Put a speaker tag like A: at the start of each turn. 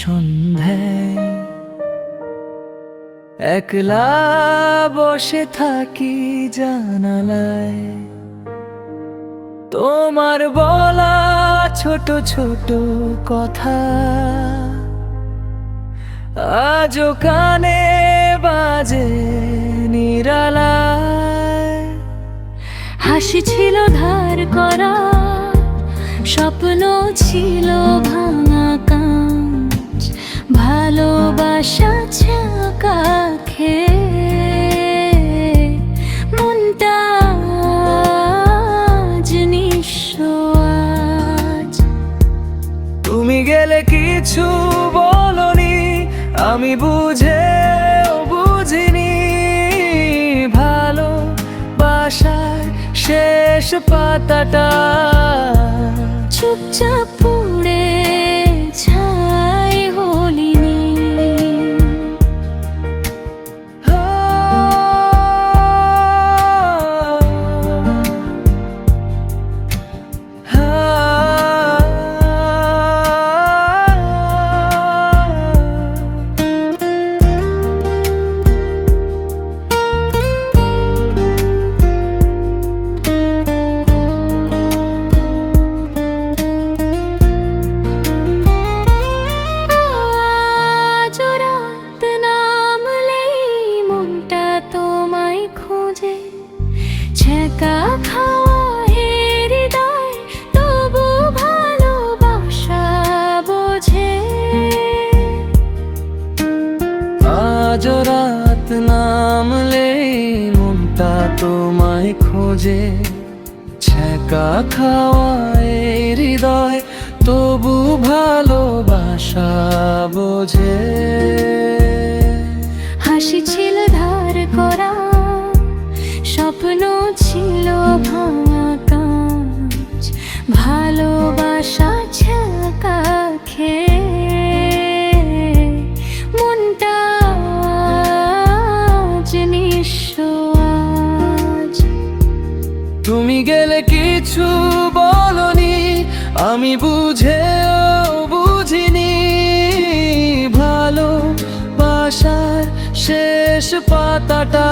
A: সন্ধ্যায় একলা বসে থাকি জানালায়, তোমার বলা ছোট ছোট কথা আজও কানে বাজে নিরালায়।
B: হাসি ছিল ধার করা, স্বপ্ন ছিল ভাঙা কাঁচ, ভালোবাসা ছাকা খেয়ে মনটা আজ নিঃস্ব আজ।
A: তুমি গেলে কিছু বলনি, আমি বুঝেও বুঝিনি, ভালোবাসার শেষ পাতাটা
B: চুপচাপ পুড়ে ছাই হলিনি। ছ্যাঁকা খাওয়া হৃদয় তবু ভালোবাসা বোঝে।
A: আজ রাত নামলেই মনটা তোমায় খোঁজে, ছ্যাঁকা খাওয়া হৃদয় তবু ভালোবাসা বোঝে।
B: হাসি ছিল ধার করা, স্বপ্ন ছিল ভাঙা কাঁচ, ভালোবাসা ছাকা খেয়ে মনটা আজ নিঃস্ব আজ।
A: তুমি গেলে কিছু বলনি, আমি বুঝেও বুঝিনি, ভালোবাসার শেষ পাতাটা